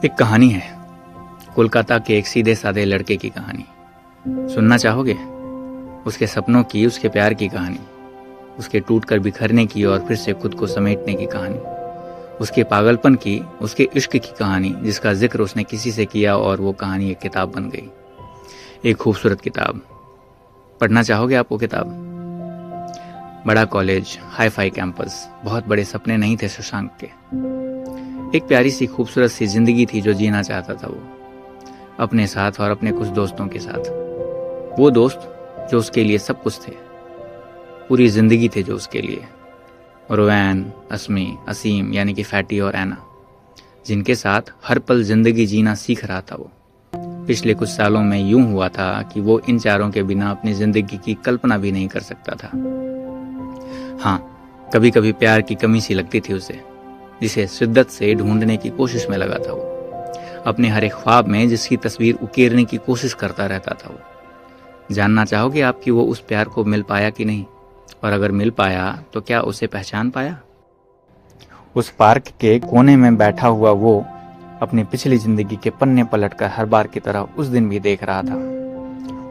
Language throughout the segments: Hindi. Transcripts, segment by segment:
एक कहानी है, कोलकाता के एक सीधे साधे लड़के की कहानी। सुनना चाहोगे? उसके सपनों की, उसके प्यार की कहानी, उसके टूटकर बिखरने की और फिर से खुद को समेटने की कहानी, उसके पागलपन की, उसके इश्क की कहानी जिसका जिक्र उसने किसी से किया और वो कहानी एक किताब बन गई। एक खूबसूरत किताब। पढ़ना चाहोगे आप वो किताब? बड़ा कॉलेज, हाई फाई कैंपस, बहुत बड़े सपने नहीं थे शशांक के। एक प्यारी सी खूबसूरत सी जिंदगी थी जो जीना चाहता था वो, अपने साथ और अपने कुछ दोस्तों के साथ। वो दोस्त जो उसके लिए सब कुछ थे, पूरी जिंदगी थे जो उसके लिए। रोवैन, अस्मी, असीम यानी कि फैटी और ऐना, जिनके साथ हर पल जिंदगी जीना सीख रहा था वो। पिछले कुछ सालों में यूं हुआ था कि वो इन चारों के बिना अपनी जिंदगी की कल्पना भी नहीं कर सकता था। हाँ, कभी कभी प्यार की कमी सी लगती थी उसे, जिसे शिद्दत से ढूंढने की कोशिश में लगा था वो। अपने हर एक ख्वाब में जिसकी तस्वीर उकेरने की कोशिश करता रहता था वो। जानना चाहोगे आप कि वो उस प्यार को मिल पाया कि नहीं? और अगर मिल पाया तो क्या उसे पहचान पाया? उस पार्क के कोने में बैठा हुआ वो अपनी पिछली जिंदगी के पन्ने पलटकर हर बार की तरह उस दिन भी देख रहा था।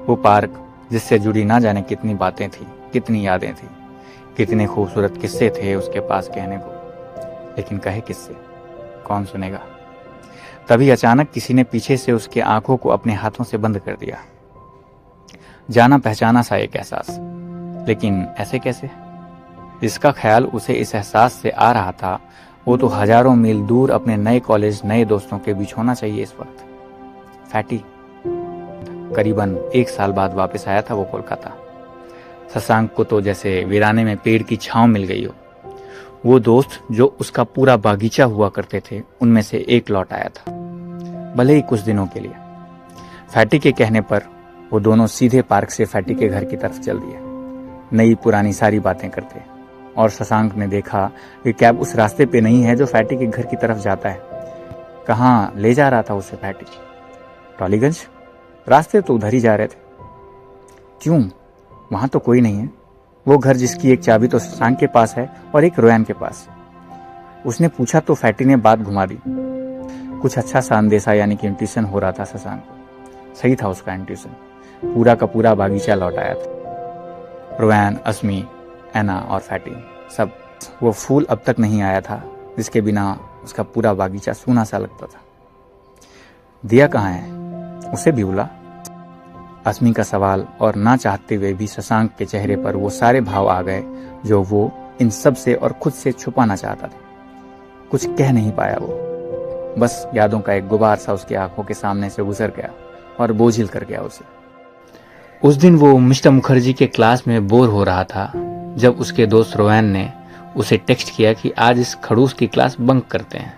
वो पार्क जिससे जुड़ी ना जाने कितनी बातें थी, कितनी यादें थी, कितने खूबसूरत किस्से थे उसके पास कहने को। लेकिन कहे किससे? कौन सुनेगा? तभी अचानक किसी ने पीछे से उसके आंखों को अपने हाथों से बंद कर दिया। जाना पहचाना सा एक एहसास, लेकिन ऐसे कैसे? जिसका ख्याल उसे इस एहसास से आ रहा था वो तो हजारों मील दूर अपने नए कॉलेज, नए दोस्तों के बीच होना चाहिए इस वक्त। फैटी करीबन 1 साल बाद वापस आया था वो कोलकाता। शशांक को तो जैसे वीराने में पेड़ की छांव मिल गई हो। वो दोस्त जो उसका पूरा बागीचा हुआ करते थे, उनमें से एक लौट आया था, भले ही कुछ दिनों के लिए। फैटी के कहने पर वो दोनों सीधे पार्क से फैटी के घर की तरफ चल दिए, नई पुरानी सारी बातें करते। और शशांक ने देखा कि कैब उस रास्ते पे नहीं है जो फैटी के घर की तरफ जाता है। कहाँ ले जा रहा था उसे फैटी? टॉलीगंज? रास्ते तो उधर ही जा रहे थे। क्यों? वहां तो कोई नहीं है। वो घर जिसकी एक चाबी तो शशांक के पास है और एक रोयान के पास। उसने पूछा तो फैटी ने बात घुमा दी। कुछ अच्छा सा अंदेशा यानी कि इंट्यूशन हो रहा था शशांक को। सही था उसका इंट्यूशन। पूरा का पूरा बागीचा लौट आया था। रोयान, अस्मी, ऐना और फैटी सब। वो फूल अब तक नहीं आया था जिसके बिना उसका पूरा बागीचा सूना सा लगता था। दिया कहाँ है? उसे भी बुला। अस्मी का सवाल और ना चाहते हुए भी शशांक के चेहरे पर वो सारे भाव आ गए जो वो इन सब से और खुद से छुपाना चाहता था। कुछ कह नहीं पाया वो, बस यादों का एक गुबार सा उसकी आंखों के सामने से गुजर गया और बोझिल कर गया उसे। उस दिन वो मिस्टर मुखर्जी के क्लास में बोर हो रहा था जब उसके दोस्त रोहन ने उसे टेक्स्ट किया कि आज इस खड़ूस की क्लास बंक करते हैं।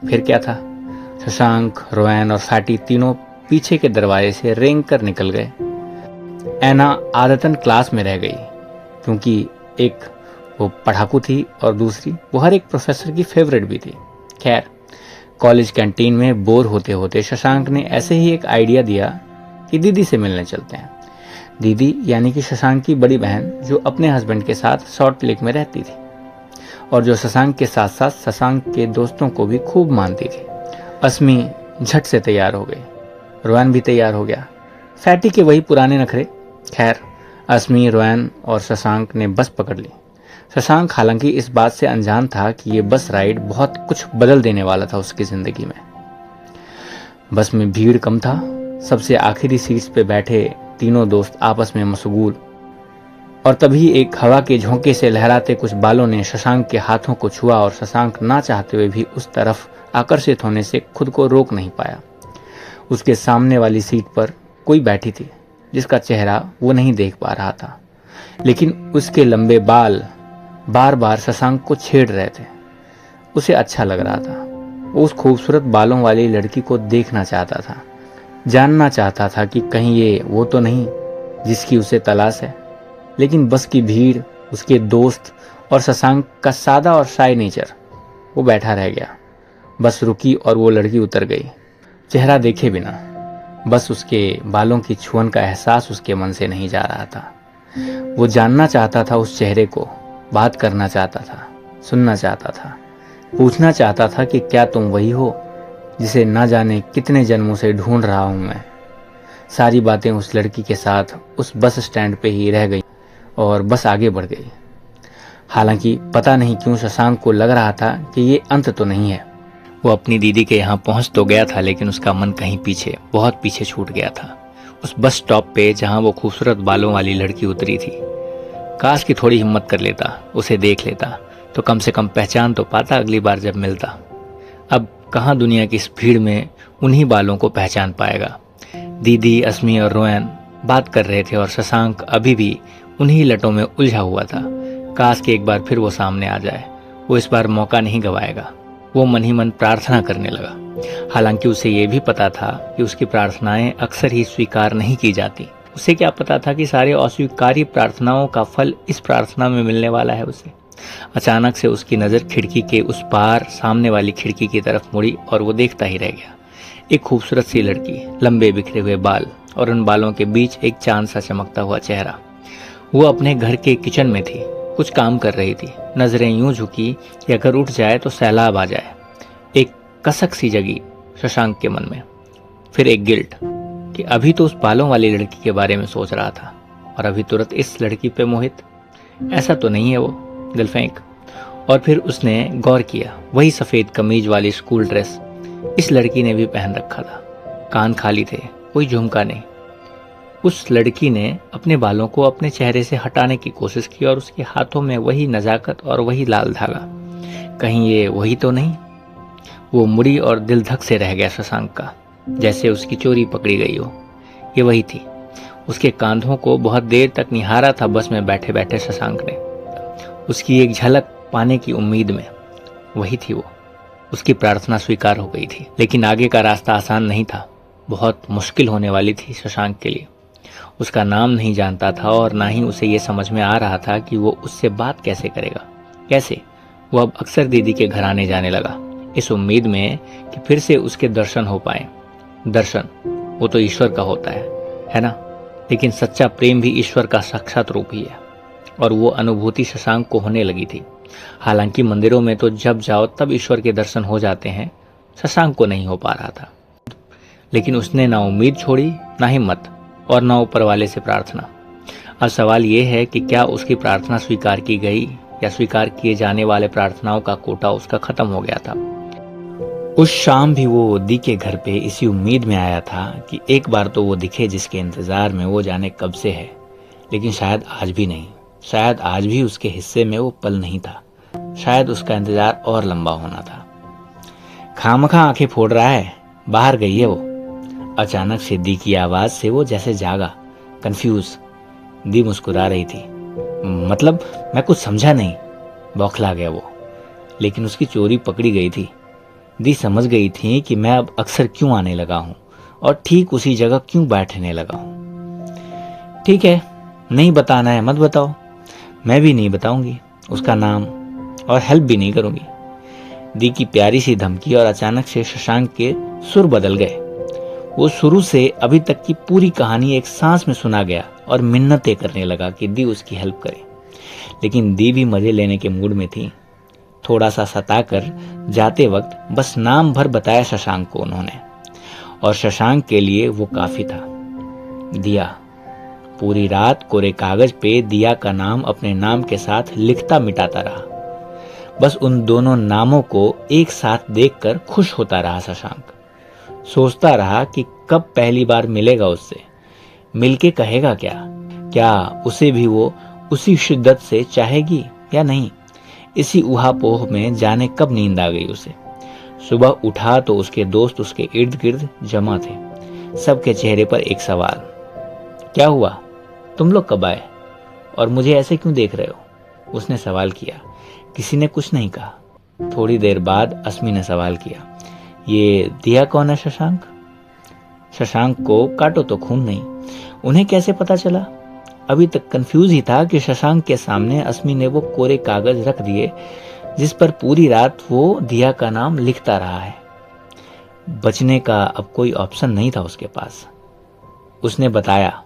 फिर क्या था, शशांक, रोहन और फैटी तीनों पीछे के दरवाजे से रेंग कर निकल गए। ऐना आदतन क्लास में रह गई क्योंकि एक वो पढ़ाकू थी और दूसरी वो हर एक प्रोफेसर की फेवरेट भी थी। खैर, कॉलेज कैंटीन में बोर होते होते शशांक ने ऐसे ही एक आइडिया दिया कि दीदी से मिलने चलते हैं। दीदी यानी कि शशांक की बड़ी बहन जो अपने हस्बैंड के साथ सॉल्ट लेक में रहती थी और जो शशांक के साथ साथ शशांक के दोस्तों को भी खूब मानती थी। अस्मी झट से तैयार हो गई, रोहन भी तैयार हो गया। फैटी के वही पुराने नखरे। खैर, अस्मी, रोहन और शशांक ने बस पकड़ ली। शशांक हालांकि इस बात से अनजान था कि ये बस राइड बहुत कुछ बदल देने वाला था उसकी जिंदगी में। बस में भीड़ कम था। सबसे आखिरी सीट्स पे बैठे तीनों दोस्त आपस में मशगूल। और तभी एक हवा के झोंके से लहराते कुछ बालों ने शशांक के हाथों को छुआ और शशांक ना चाहते हुए भी उस तरफ आकर्षित होने से खुद को रोक नहीं पाया। उसके सामने वाली सीट पर कोई बैठी थी जिसका चेहरा वो नहीं देख पा रहा था, लेकिन उसके लंबे बाल बार बार शशांक को छेड़ रहे थे। उसे अच्छा लग रहा था। वो उस खूबसूरत बालों वाली लड़की को देखना चाहता था, जानना चाहता था कि कहीं ये वो तो नहीं जिसकी उसे तलाश है। लेकिन बस की भीड़, उसके दोस्त और शशांक का सादा और शाय नेचर, वो बैठा रह गया। बस रुकी और वो लड़की उतर गई, चेहरा देखे बिना। बस उसके बालों की छुअन का एहसास उसके मन से नहीं जा रहा था। वो जानना चाहता था उस चेहरे को, बात करना चाहता था, सुनना चाहता था, पूछना चाहता था कि क्या तुम वही हो जिसे ना जाने कितने जन्मों से ढूंढ रहा हूं मैं। सारी बातें उस लड़की के साथ उस बस स्टैंड पे ही रह गई और बस आगे बढ़ गई। हालांकि पता नहीं क्यों शशांक को लग रहा था कि ये अंत तो नहीं है। वो अपनी दीदी के यहाँ पहुंच तो गया था, लेकिन उसका मन कहीं पीछे, बहुत पीछे छूट गया था। उस बस स्टॉप पे जहां वो खूबसूरत बालों वाली लड़की उतरी थी। काश की थोड़ी हिम्मत कर लेता, उसे देख लेता, तो कम से कम पहचान तो पाता अगली बार जब मिलता। अब कहाँ दुनिया की इस भीड़ में उन्हीं बालों को पहचान पाएगा। दीदी, अस्मी और रोयन बात कर रहे थे और शशांक अभी भी उन्हीं लटों में उलझा हुआ था। काश कि एक बार फिर वो सामने आ जाए। वो इस बार मौका नहीं गवाएगा। वो मन ही मन प्रार्थना करने लगा। हालांकि उसे ये भी पता था कि उसकी प्रार्थनाएं अक्सर ही स्वीकार नहीं की जाती। उसे क्या पता था कि सारे अस्वीकार्य प्रार्थनाओं का फल इस प्रार्थना में मिलने वाला है उसे। अचानक से उसकी नजर खिड़की के उस पार सामने वाली खिड़की की तरफ मुड़ी और वो देखता ही रह गया। एक खूबसूरत सी लड़की, लंबे बिखरे हुए बाल और उन बालों के बीच एक चांद सा चमकता हुआ चेहरा। वो अपने घर के किचन में थी, कुछ काम कर रही थी। नजरें यूं झुकी कि अगर उठ जाए तो सैलाब आ जाए। एक कसक सी जगी शशांक के मन में, फिर एक गिल्ट कि अभी तो उस बालों वाली लड़की के बारे में सोच रहा था और अभी तुरंत इस लड़की पे मोहित। ऐसा तो नहीं है वो, दिल फेंक। और फिर उसने गौर किया, वही सफेद कमीज वाली स्कूल ड्रेस इस लड़की ने भी पहन रखा था। कान खाली थे, कोई झुमका नहीं। उस लड़की ने अपने बालों को अपने चेहरे से हटाने की कोशिश की और उसके हाथों में वही नजाकत और वही लाल धागा। कहीं ये वही तो नहीं? वो मुड़ी और दिल धक से रह गया शशांक का, जैसे उसकी चोरी पकड़ी गई हो। ये वही थी। उसके कांधों को बहुत देर तक निहारा था बस में बैठे बैठे शशांक ने, उसकी एक झलक पाने की उम्मीद में। वही थी वो। उसकी प्रार्थना स्वीकार हो गई थी, लेकिन आगे का रास्ता आसान नहीं था। बहुत मुश्किल होने वाली थी शशांक के लिए। उसका नाम नहीं जानता था और ना ही उसे ये समझ में आ रहा था कि वो उससे बात कैसे करेगा। कैसे? वो अब अक्सर दीदी के घर आने जाने लगा, इस उम्मीद में कि फिर से उसके दर्शन हो पाए। दर्शन वो तो ईश्वर का होता है ना? लेकिन सच्चा प्रेम भी ईश्वर का साक्षात रूप ही है। और वो अनुभूति शशांक को होने लगी थी। हालांकि मंदिरों में तो जब जाओ तब ईश्वर के दर्शन हो जाते हैं, शशांक को नहीं हो पा रहा था। लेकिन उसने ना उम्मीद छोड़ी, ना हिम्मत, और ना ऊपर वाले से प्रार्थना। अब सवाल यह है कि क्या उसकी प्रार्थना स्वीकार की गई या स्वीकार किए जाने वाले प्रार्थनाओं का कोटा उसका खत्म हो गया था। उस शाम भी वो दी के घर पे इसी उम्मीद में आया था कि एक बार तो वो दिखे जिसके इंतजार में वो जाने कब से है। लेकिन शायद आज भी नहीं, शायद आज भी उसके हिस्से में वो पल नहीं था। शायद उसका इंतजार और लंबा होना था। खामखा आंखें फोड़ रहा है, बाहर गई है वो। अचानक से दी की आवाज से वो जैसे जागा, कंफ्यूज। दी मुस्कुरा रही थी। मतलब मैं कुछ समझा नहीं, बौखला गया वो। लेकिन उसकी चोरी पकड़ी गई थी। दी समझ गई थी कि मैं अब अक्सर क्यों आने लगा हूं और ठीक उसी जगह क्यों बैठने लगा हूं। ठीक है, नहीं बताना है मत बताओ, मैं भी नहीं बताऊंगी उसका नाम और हेल्प भी नहीं करूंगी। दी की प्यारी सी धमकी और अचानक से शशांक के सुर बदल गए। वो शुरू से अभी तक की पूरी कहानी एक सांस में सुना गया और मिन्नतें करने लगा कि दी उसकी हेल्प करे। लेकिन दी भी मजे लेने के मूड में थी। थोड़ा सा सताकर जाते वक्त बस नाम भर बताया शशांक को उन्होंने, और शशांक के लिए वो काफी था। दिया। पूरी रात कोरे कागज पे दिया का नाम अपने नाम के साथ लिखता मिटाता रहा। बस उन दोनों नामों को एक साथ देखकर खुश होता रहा शशांक। सोचता रहा कि कब पहली बार मिलेगा उससे, मिलके कहेगा क्या उसे भी वो उसी शिद्दत से चाहेगी या नहीं। इसी उहापोह में जाने कब नींद आ गई उसे। सुबह उठा तो उसके दोस्त उसके इर्द गिर्द जमा थे। सबके चेहरे पर एक सवाल, क्या हुआ, तुम लोग कब आए और मुझे ऐसे क्यों देख रहे हो? उसने सवाल किया। किसी ने कुछ नहीं कहा। थोड़ी देर बाद अस्मी ने सवाल किया, ये दिया कौन है शशांक? शशांक को काटो तो खून नहीं, उन्हें कैसे पता चला? अभी तक कंफ्यूज ही था कि शशांक के सामने अस्मी ने वो कोरे कागज रख दिए जिस पर पूरी रात वो दिया का नाम लिखता रहा है। बचने का अब कोई ऑप्शन नहीं था उसके पास। उसने बताया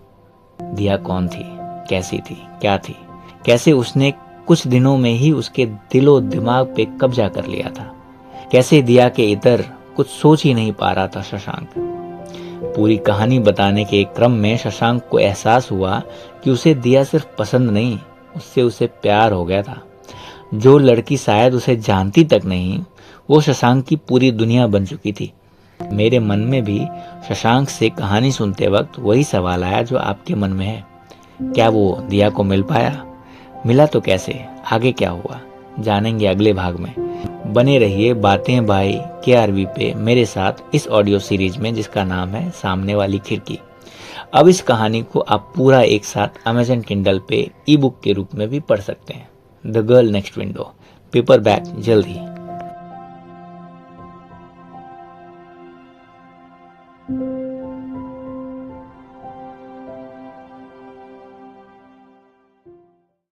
दिया कौन थी, कैसी थी, क्या थी, कैसे उसने कुछ दिनों में ही उसके दिलो दिमाग पे कब्जा कर लिया था, कैसे दिया के इतर कुछ सोच ही नहीं पा रहा था शशांक। पूरी कहानी बताने के क्रम में शशांक को एहसास हुआ कि उसे दिया सिर्फ पसंद नहीं, उससे उसे प्यार हो गया था। जो लड़की शायद उसे जानती तक नहीं, वो शशांक की पूरी दुनिया बन चुकी थी। मेरे मन में भी शशांक से कहानी सुनते वक्त वही सवाल आया जो आपके मन में है। क्या वो दिया को मिल पाया? मिला तो कैसे? आगे क्या हुआ? जानेंगे अगले भाग में। बने रहिए बातें बाई KRV पे मेरे साथ इस ऑडियो सीरीज में, जिसका नाम है सामने वाली खिड़की। अब इस कहानी को आप पूरा एक साथ अमेज़न किंडल पे ई बुक के रूप में भी पढ़ सकते हैं। The girl next window, paperback जल्द ही।